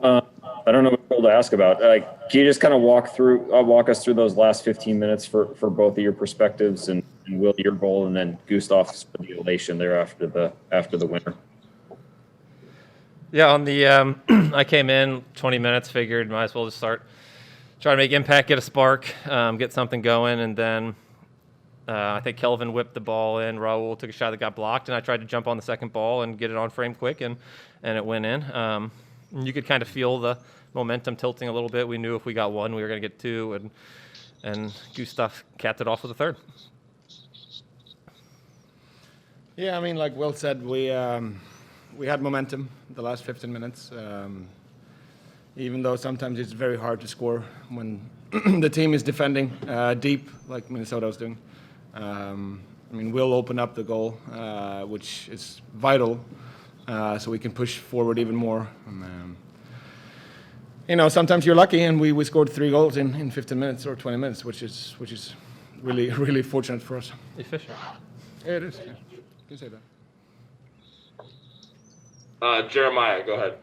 I don't know what to ask about. Can you just kind of walk us through those last 15 minutes for both of your perspectives and Will, your goal, and then Gustav's the elation there after the winner. Yeah, on the I came in 20 minutes, figured might as well just start try to make impact, get a spark, get something going, and then I think Kelvin whipped the ball in. Raul took a shot that got blocked, and I tried to jump on the second ball and get it on frame quick, and it went in. You could kind of feel the momentum tilting a little bit. We knew if we got one, we were going to get two, and Gustav capped it off with a third. Yeah, I mean, like Will said, we had momentum the last 15 minutes. Even though sometimes it's very hard to score when the team is defending deep, like Minnesota was doing. I mean, Will opened up the goal, which is vital, so we can push forward even more. Sometimes you're lucky, and we scored 3 goals in 15 minutes or 20 minutes, which is really really fortunate for us. Efficient. Yeah, it is. Yeah. You can say that. Jeremiah, go ahead.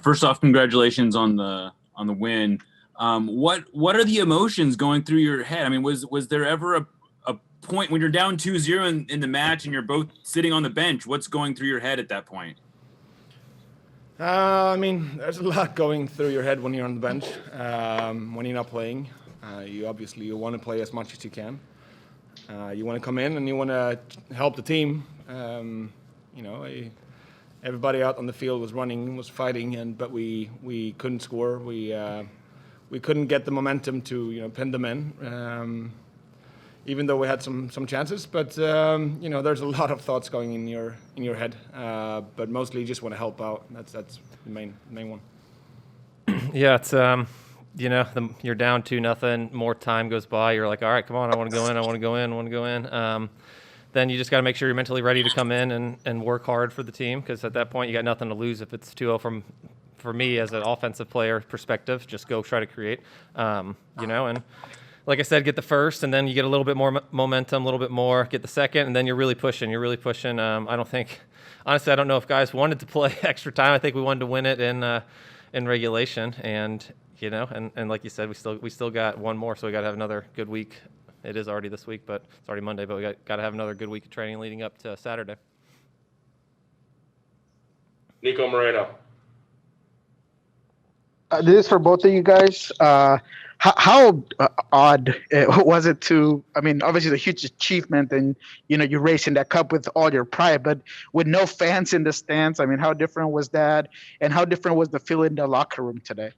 First off, congratulations on the win. What are the emotions going through your head? I mean, was there ever a point when you're down 2-0 in the match and you're both sitting on the bench? What's going through your head at that point? I mean, there's a lot going through your head when you're on the bench. When you're not playing, you want to play as much as you can. You want to come in and you want to help the team. Everybody out on the field was running, was fighting, but we couldn't score. We couldn't get the momentum to pin them in, even though we had some chances. But there's a lot of thoughts going in your head. But mostly you just want to help out. That's the main one. Yeah, it's you're down 2-0. More time goes by. You're like, all right, come on, I want to go in. I want to go in. I want to go in. Then you just got to make sure you're mentally ready to come in and work hard for the team, because at that point you got nothing to lose if it's 2-0 for me as an offensive player perspective. Just go try to create, and like I said, get the first, and then you get a little bit more momentum, a little bit more, get the second, and then you're really pushing. Honestly, I don't know if guys wanted to play extra time. I think we wanted to win it in regulation, and like you said, we still got one more, so we got to have another good week. It is already this week, but it's already Monday, but we got to have another good week of training leading up to Saturday. Nico Moreno. This is for both of you guys. How odd was it to, I mean, obviously it's a huge achievement, and, you're racing that cup with all your pride, but with no fans in the stands, I mean, how different was that? And how different was the feeling in the locker room today?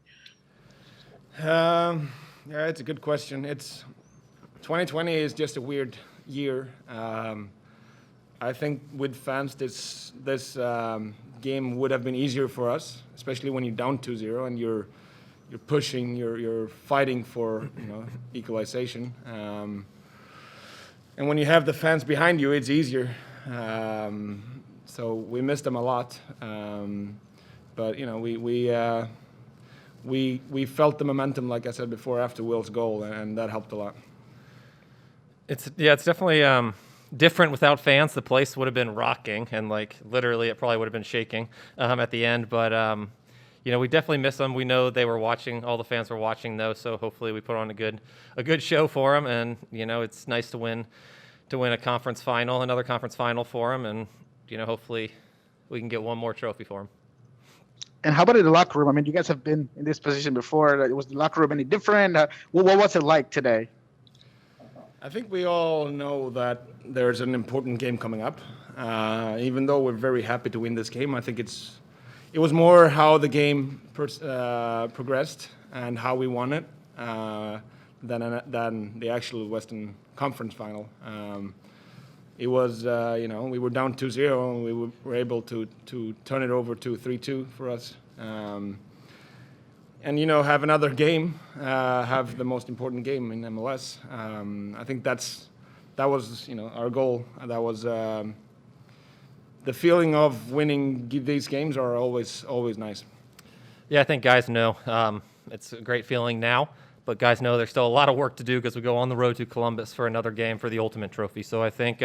Yeah, it's a good question. 2020 is just a weird year. I think with fans, this game would have been easier for us, especially when you're down 2-0 and you're pushing, you're fighting for equalization. And when you have the fans behind you, it's easier. So we missed them a lot. But we felt the momentum, like I said before, after Will's goal, and that helped a lot. It's definitely different without fans. The place would have been rocking, and literally it probably would have been shaking at the end. But we definitely miss them. We know they were watching. All the fans were watching, though. So hopefully we put on a good show for them. And it's nice to win another conference final for them. And hopefully we can get one more trophy for them. And how about in the locker room? I mean, you guys have been in this position before. Was the locker room any different? What was it like today? I think we all know that there's an important game coming up. Even though we're very happy to win this game, I think it was more how the game progressed and how we won it than the actual Western Conference final. It was, we were down 2-0 and we were able to turn it over to 3-2 for us. And have another game, have the most important game in MLS. I think that was our goal. That was the feeling of winning these games are always nice. Yeah, I think guys know it's a great feeling now, but guys know there's still a lot of work to do because we go on the road to Columbus for another game for the ultimate trophy. So I think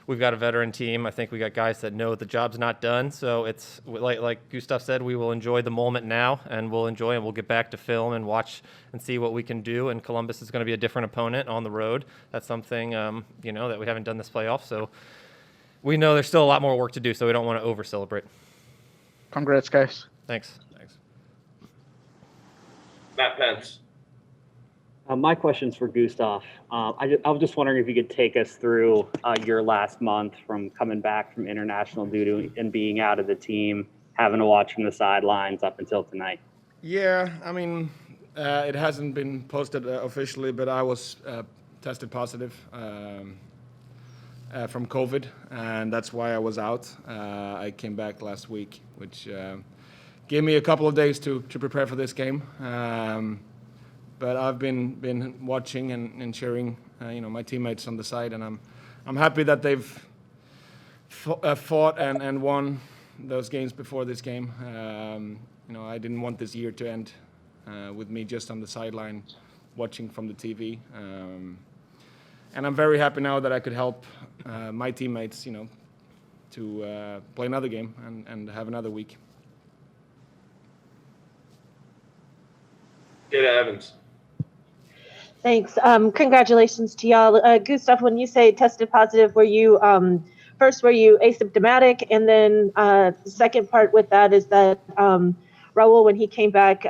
we've got a veteran team. I think we got guys that know the job's not done. So it's like Gustav said, we will enjoy the moment now, and we'll get back to film and watch and see what we can do. And Columbus is going to be a different opponent on the road. That's something, that we haven't done this playoff. So we know there's still a lot more work to do, so we don't want to over-celebrate. Congrats, guys. Thanks. Matt Pence. My question's for Gustav. I was just wondering if you could take us through your last month from coming back from international duty and being out of the team, having to watch from the sidelines up until tonight. Yeah, I mean, it hasn't been posted officially, but I was tested positive from COVID, and that's why I was out. I came back last week, which gave me a couple of days to prepare for this game. But I've been watching and cheering, my teammates on the side, and I'm happy that they've fought and won those games before this game. I didn't want this year to end with me just on the sideline watching from the TV. And I'm very happy now that I could help my teammates, to play another game and have another week. Jada Evans. Thanks. Congratulations to y'all. Gustav, when you say tested positive, were you asymptomatic? And then the second part with that is that Raul, when he came back,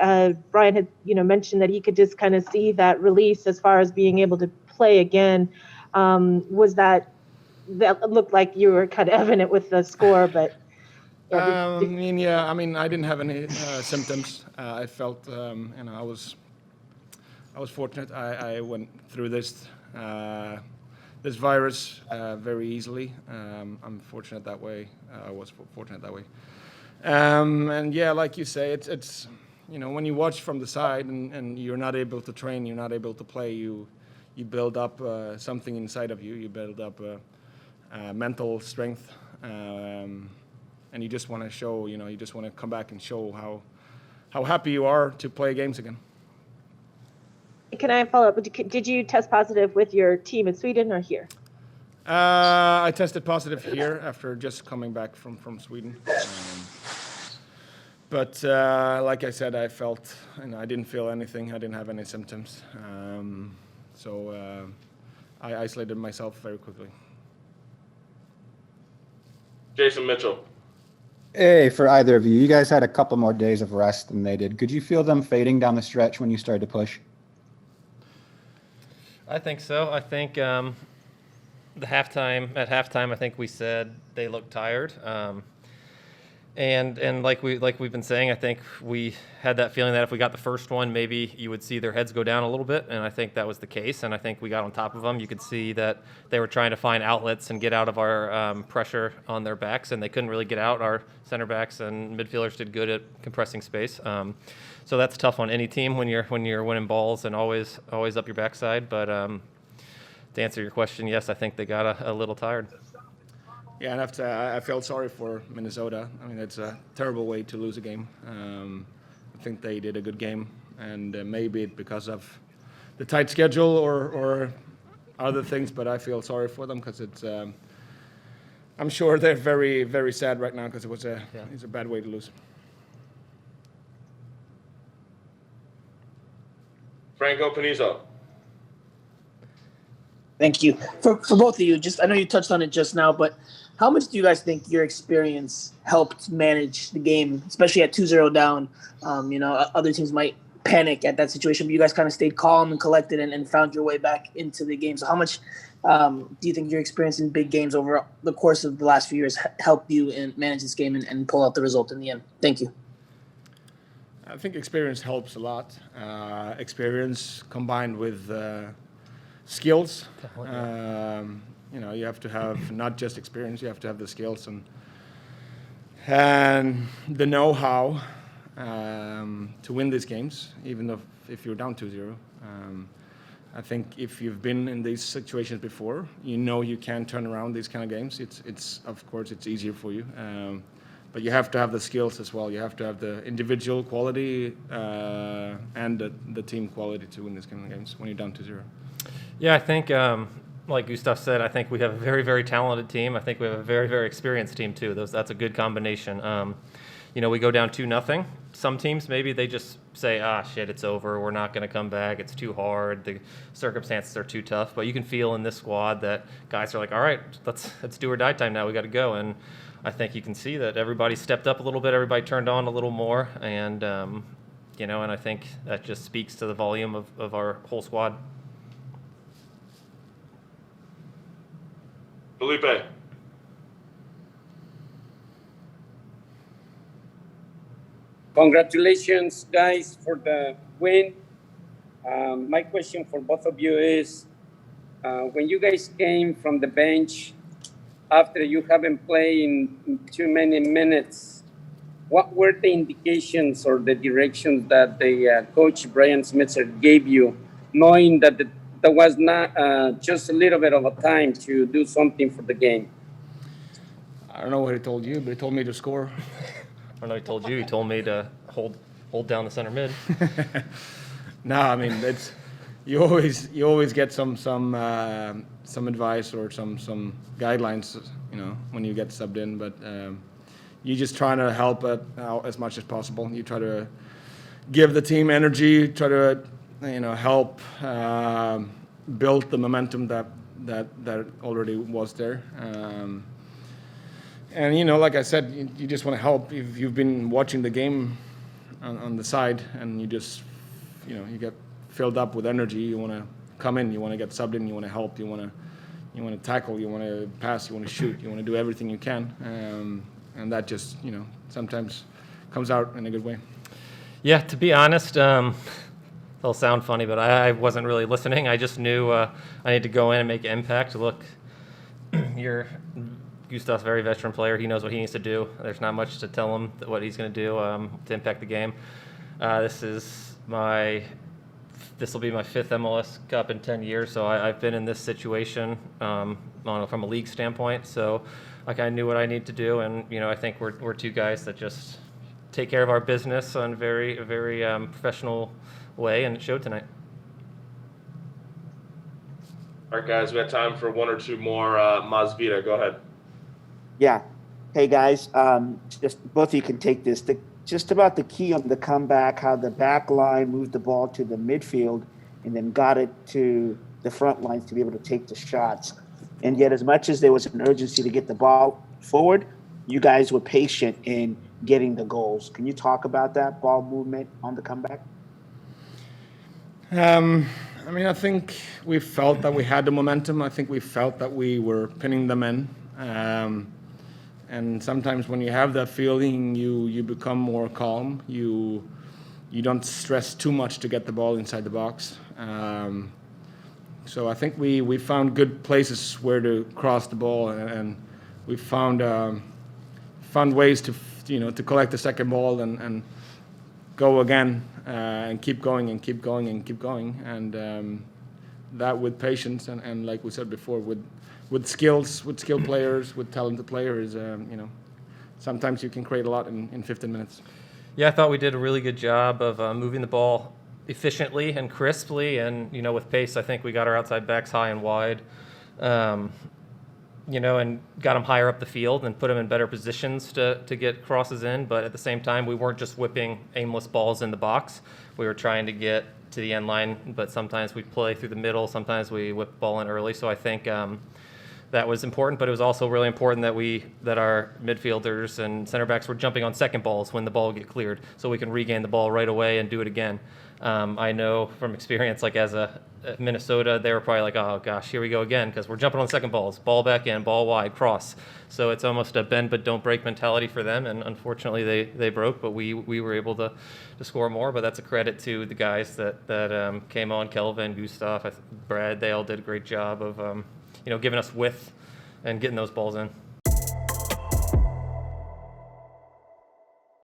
Brian had mentioned that he could just kind of see that release as far as being able to play again. Was that looked like you were kind of evident with the score, but I didn't have any symptoms. I felt, I was fortunate. I went through this virus very easily. I'm fortunate that way. I was fortunate that way. And yeah, like you say, it's when you watch from the side and you're not able to train, you're not able to play, you build up something inside of you. You build up mental strength. And you just want to show, you just want to come back and show how happy you are to play games again. can I follow up? Did you test positive with your team in Sweden or here? I tested positive here after just coming back from Sweden. But like I said, I felt, I didn't feel anything. I didn't have any symptoms. So I isolated myself very quickly. Jason Mitchell. Hey, for either of you, you guys had a couple more days of rest than they did. Could you feel them fading down the stretch when you started to push? I think so. I think at halftime, I think we said they looked tired. And like we've been saying, I think we had that feeling that if we got the first one, maybe you would see their heads go down a little bit, and I think that was the case. And I think we got on top of them. You could see that they were trying to find outlets and get out of our pressure on their backs, and they couldn't really get out. Our center backs and midfielders did good at compressing space. So that's tough on any team when you're winning balls and always up your backside. But to answer your question, yes, I think they got a little tired. Yeah, and I felt sorry for Minnesota. I mean, it's a terrible way to lose a game. I think they did a good game, and maybe it's because of the tight schedule or other things, but I feel sorry for them because it's. I'm sure they're very, very sad right now because it's a bad way to lose. Franco Panizo. Thank you. For both of you, I know you touched on it just now, but how much do you guys think your experience helped manage the game, especially at 2-0 down? Other teams might panic at that situation, but you guys kind of stayed calm and collected and found your way back into the game. So how much do you think your experience in big games over the course of the last few years helped you manage this game and pull out the result in the end? Thank you. I think experience helps a lot. Experience combined with skills. You have to have not just experience, you have to have the skills and the know-how to win these games, even if you're down 2-0. I think if you've been in these situations before, you can turn around these kind of games. It's of course it's easier for you, but you have to have the skills as well. You have to have the individual quality and the team quality to win these kind of games when you're down 2-0. Yeah, I think like Gustav said, I think we have a very, very talented team. I think we have a very, very experienced team too. That's a good combination. We go down 2-0. Some teams, maybe they just say, shit, it's over. We're not going to come back. It's too hard. The circumstances are too tough. But you can feel in this squad that guys are like, all right, let's do or die time now. We got to go. And I think you can see that everybody stepped up a little bit. Everybody turned on a little more. And, and I think that just speaks to the volume of our whole squad. Felipe. Congratulations, guys, for the win. My question for both of you is, when you guys came from the bench after you haven't played in too many minutes, what were the indications or the directions that the coach Brian Smitzer gave you, knowing that there was not just a little bit of a time to do something for the game? I don't know what he told you, but he told me to score. I don't know. He told you. He told me to hold down the center mid. No, I mean it's you always get some advice or some guidelines, when you get subbed in. But you just trying to help it out as much as possible. You try to give the team energy. Try to help build the momentum that already was there. And like I said, you just want to help. If you've been watching the game on the side and you just, you get filled up with energy, you want to come in, you want to get subbed in, you want to help, you want to tackle, you want to pass, you want to shoot, you want to do everything you can. And that just, sometimes comes out in a good way. Yeah, to be honest, it'll sound funny, but I wasn't really listening. I just knew I need to go in and make an impact. Look, Gustav's a very veteran player. He knows what he needs to do. There's not much to tell him what he's going to do to impact the game. This will be my 5th MLS Cup in 10 years, so I've been in this situation from a league standpoint. So I knew what I need to do, and I think we're two guys that just take care of our business on a very professional way, and it showed tonight. All right, guys, we have time for one or two more. Masvita, go ahead. Yeah. Hey, guys, just both of you can take this. Just about the key on the comeback, how the back line moved the ball to the midfield and then got it to the front lines to be able to take the shots. And yet, as much as there was an urgency to get the ball forward, you guys were patient in getting the goals. Can you talk about that ball movement on the comeback? I think we felt that we had the momentum. I think we felt that we were pinning them in. And sometimes when you have that feeling, you become more calm. You don't stress too much to get the ball inside the box. So I think we found good places where to cross the ball, and we found ways to collect the second ball and go again and keep going and keep going and keep going, and that with patience and like we said before, with skilled players, with talented players, sometimes you can create a lot in 15 minutes. Yeah, I thought we did a really good job of moving the ball efficiently and crisply, and with pace. I think we got our outside backs high and wide, and got them higher up the field and put them in better positions to get crosses in. But at the same time, we weren't just whipping aimless balls in the box. We were trying to get to the end line, but sometimes we play through the middle. Sometimes we whip the ball in early. So I think that was important, but it was also really important that our midfielders and center backs were jumping on second balls when the ball would get cleared, so we can regain the ball right away and do it again. I know from experience, like as a Minnesota, they were probably like, oh gosh, here we go again, because we're jumping on second balls, ball back in, ball wide, cross. So it's almost a bend but don't break mentality for them, and unfortunately they broke, but we were able to score more. But that's a credit to the guys that came on, Kelvin, Gustav, Brad. They all did a great job of giving us width and getting those balls in.